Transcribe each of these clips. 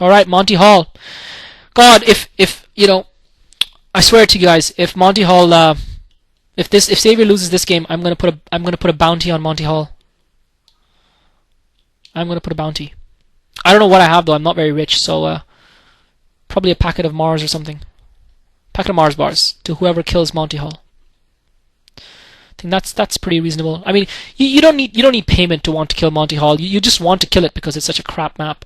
Alright, Monty Hall. God, if you know, I swear to you guys, if Monty Hall if Savior loses this game, I'm gonna put a bounty on Monty Hall. I'm gonna put a bounty. I don't know what I have though, I'm not very rich, so probably a packet of Mars or something. Packet of Mars bars to whoever kills Monty Hall. I think that's pretty reasonable. I mean, you don't need payment to want to kill Monty Hall. You just want to kill it because it's such a crap map.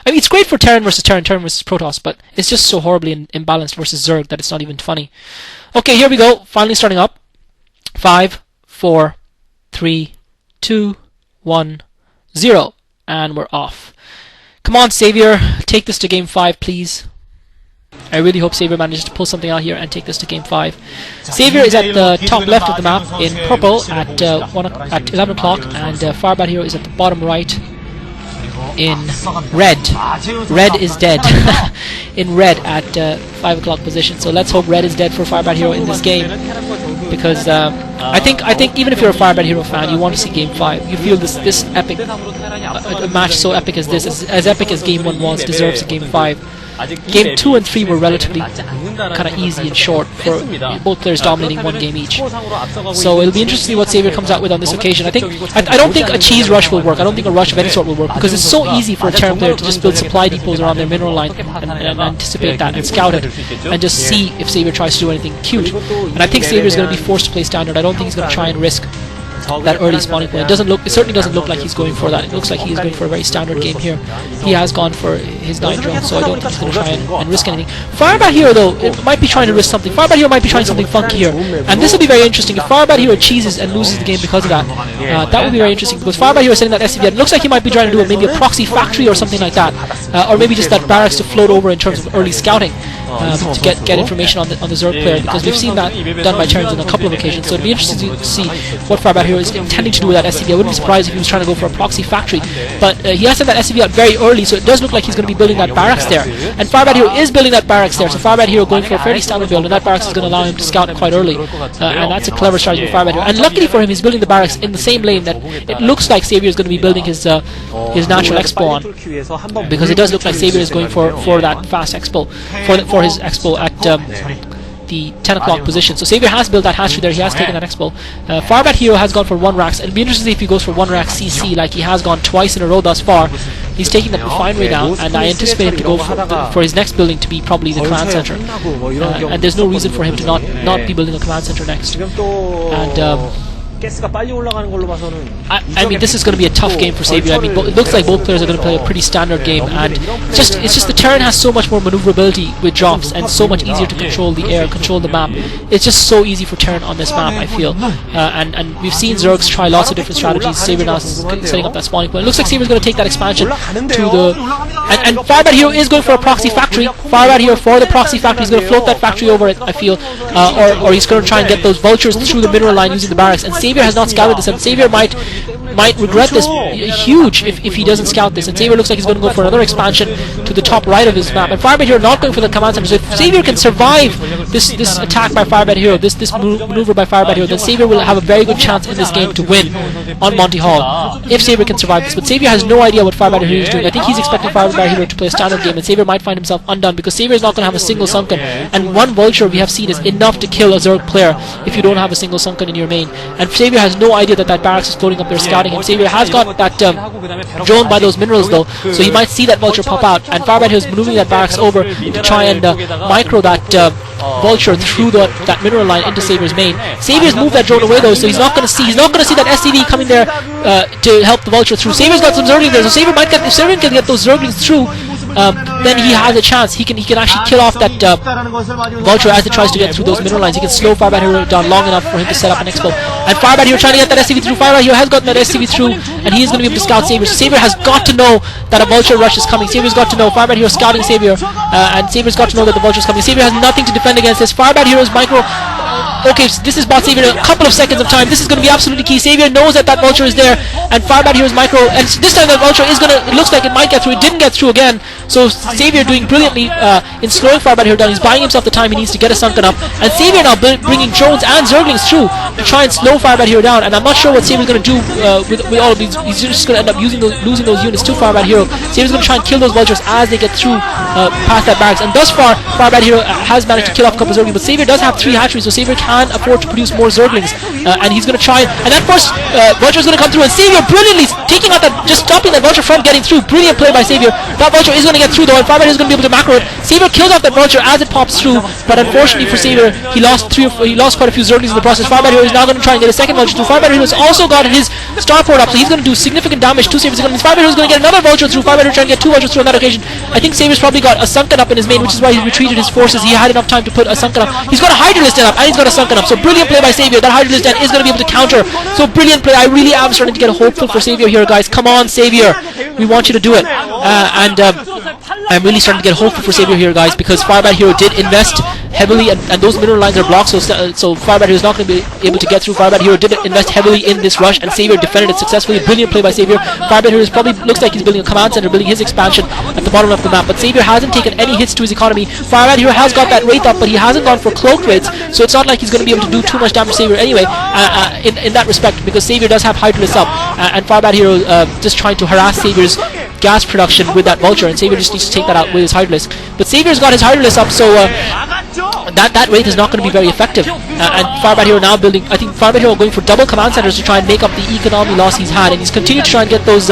I mean, it's great for Terran versus Terran versus Protoss, but it's just so horribly imbalanced versus Zerg that it's not even funny. Okay, here we go. Finally starting up. 5, 4, 3, 2, 1, 0, and we're off. Come on, Savior, take this to game 5, please. I really hope Savior manages to pull something out here and take this to game 5. Savior is at the top left of the map in purple at 11 o'clock, and FirebatHero is at the bottom right in red. Red is dead. In red at 5 o'clock position. So let's hope red is dead for FirebatHero in this game, because I think even if you're a FirebatHero fan, you want to see game 5. You feel this epic a match so epic as this, as epic as game 1 was, deserves a game 5. Game 2 and 3 were relatively kind of easy and short for both players dominating one game each. So it'll be interesting to see what Savior comes out with on this occasion. I don't think a cheese rush will work. I don't think a rush of any sort will work, because it's so easy for a Terran player to just build supply depots around their mineral line and anticipate that and scout it and just see if Savior tries to do anything cute. And I think Savior is going to be forced to play standard. I don't think he's going to try and risk that early spawning point. It certainly doesn't look like he's going for that. It looks like he is going for a very standard game here. He has gone for his 9 drones, so I don't think he's going to try and risk anything. FirebatHero though, it might be trying to risk something. FirebatHero might be trying something funky here, and this will be very interesting. If FirebatHero cheeses and loses the game because of that, that would be very interesting, because FirebatHero is setting that SCV. It looks like he might be trying to do maybe a proxy factory or something like that, or maybe just that barracks to float over in terms of early scouting. To get information on the Zerg player, because we've seen that done by Terrans on a couple of occasions. So it'd be interesting to see what FirebatHero is intending to do with that SCV. I wouldn't be surprised if he was trying to go for a proxy factory, but he has sent that SCV out very early, so it does look like he's going to be building that barracks there. And FirebatHero is building that barracks there, so FirebatHero going for a fairly standard build, and that barracks is going to allow him to scout quite early, and that's a clever strategy for FirebatHero. And luckily for him, he's building the barracks in the same lane that it looks like Savior is going to be building his natural expo on, because it does look like Savior is going for that fast expo, for his expo at the 10 o'clock position. So Savior has built that hatchery there, he has taken that expo. FirebatHero has gone for 1 racks. It'll be interesting to see if he goes for 1 rack CC like he has gone twice in a row thus far. He's taking that refinery now, and I anticipate him to go for his next building to be probably the command center. And there's no reason for him to not be building a command center next. And I mean, this is going to be a tough game for Savior. I mean, it looks like both players are going to play a pretty standard game, and it's just the Terran has so much more maneuverability with drops, and so much easier to control the air, control the map. It's just so easy for Terran on this map, I feel. And we've seen Zergs try lots of different strategies. Savior now is setting up that spawning point. It looks like Savior is going to take that expansion to the... And FirebatHero is going for a proxy factory. FirebatHero for the proxy factory. He's going to float that factory over it, I feel. Or he's going to try and get those vultures through the mineral line using the barracks. And Savior has not scouted this, and Savior might regret this huge if he doesn't scout this. And Savior looks like he's going to go for another expansion to the top right of his map. And FirebatHero not going for the command center. So if Savior can survive this attack by FirebatHero, this maneuver by FirebatHero, then Savior will have a very good chance in this game to win on Monty Hall, if Savior can survive this. But Savior has no idea what FirebatHero is doing. I think he's expecting FirebatHero to play a standard game, and Savior might find himself undone, because Savior is not going to have a single sunken, and 1 vulture we have seen is enough to kill a Zerg player if you don't have a single sunken in your main. And Savior has no idea that barracks is floating up there scouting, and Savior has got that drone by those minerals though, so he might see that vulture pop out, and FirebatHero is moving that barracks over to try and micro that vulture through that mineral line into Savior's main. Savior's moved that drone away though, so he's not going to see that SCV coming there to help the vulture through. Savior's got some Zerglings there, so Savior might get, if Savior can get those Zerglings through, then he has a chance. He can actually kill off that vulture as it tries to get through those mineral lines. He can slow FirebatHero down long enough for him to set up an expo. And FirebatHero trying to get that SCV through. FirebatHero has gotten that SCV through, and he is going to be able to scout Savior. So Savior has got to know that a vulture rush is coming. Savior's got to know. FirebatHero scouting Savior, and Savior's got to know that the vulture is coming. Savior has nothing to defend against this. FirebatHero's micro... Okay, so this is bought Savior a couple of seconds of time. This is going to be absolutely key. Savior knows that vulture is there, and FirebatHero's micro, and this time that vulture is going to, it looks like it might get through. It didn't get through again, So Savior doing brilliantly in slowing FirebatHero down. He's buying himself the time he needs to get a sunken up, and Savior now bringing drones and Zerglings through to try and slow FirebatHero down. And I'm not sure what Saviour's going to do with all of these. He's just going to end up losing those units to FirebatHero. Saviour's going to try and kill those vultures as they get through past that barracks. And thus far, FirebatHero has managed to kill off a couple of Zerglings, but Savior does have 3 hatcheries, so Savior can afford to produce more Zerglings. And he's going to try, and that first vulture is going to come through, and Savior brilliantly taking out that, just stopping that vulture from getting through. Brilliant play by Savior. That vulture is going to get through though, and FirebatHero is going to be able to macro it. Savior kills off that vulture as it pops through, but unfortunately for Savior, he lost quite a few Zerglings in the process. FirebatHero is now going to try and get a second vulture through. FirebatHero has also got his starport up, so he's going to do significant damage to Savior's economies. FirebatHero is going to get another vulture through. FirebatHero trying to get 2 vultures through on that occasion. I think Savior's probably got a sunken up in his main, which is why he retreated his forces. He had enough time to put a sunken up. He's got a Hydralisk Den up, and he's got a sunken up. So brilliant play by Savior. That Hydralisk Den is going to be able to counter. So brilliant play. I really am starting to get hopeful for Savior here, guys. Come on, Savior. We want you to do it. I'm really starting to get hopeful for Savior here, guys, because FirebatHero did invest heavily, and those mineral lines are blocked, so FirebatHero is not going to be able to get through. FirebatHero did invest heavily in this rush, and Savior defended it successfully. Brilliant play by Savior. FirebatHero probably looks like he's building a command center, building his expansion at the bottom of the map, but Savior hasn't taken any hits to his economy. FirebatHero has got that Wraith up, but he hasn't gone for cloaked Wraiths, so it's not like he's going to be able to do too much damage to Savior anyway, in that respect, because Savior does have Hydralisk up, and FirebatHero just trying to harass Savior's gas production with that vulture, and Savior just needs to take that out with his Hydralisk. But Savior's got his Hydralisk up, so that Wraith is not going to be very effective. And FirebatHero now building, I think FirebatHero going for double command centers to try and make up the economy loss he's had, and he's continued to try and get those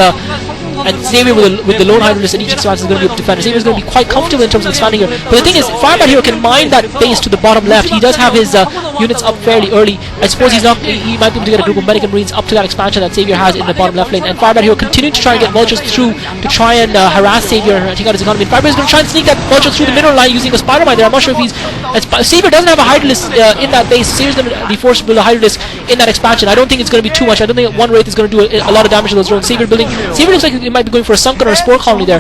and Savior with the lone Hydralisk in each expansion is going to be able to defend. Savior is going to be quite comfortable in terms of expanding here. But the thing is, FirebatHero can mine that base to the bottom left. He does have his units up fairly early. I suppose he might be able to get a group of Medic and Marines up to that expansion that Savior has in the bottom left lane. And FirebatHero continuing to try and get vultures through to try and harass Savior and take out his economy. And FirebatHero is going to try and sneak that vulture through the mineral line using a spider mine there. I'm not sure if he's... Savior doesn't have a Hydralisk in that base. Savior's going to be forced to build a Hydralisk in that expansion. I don't think it's going to be too much. I don't think one Wraith is going to do a lot of damage to those drones. Savior looks like he might be going for a sunken or a spore colony there.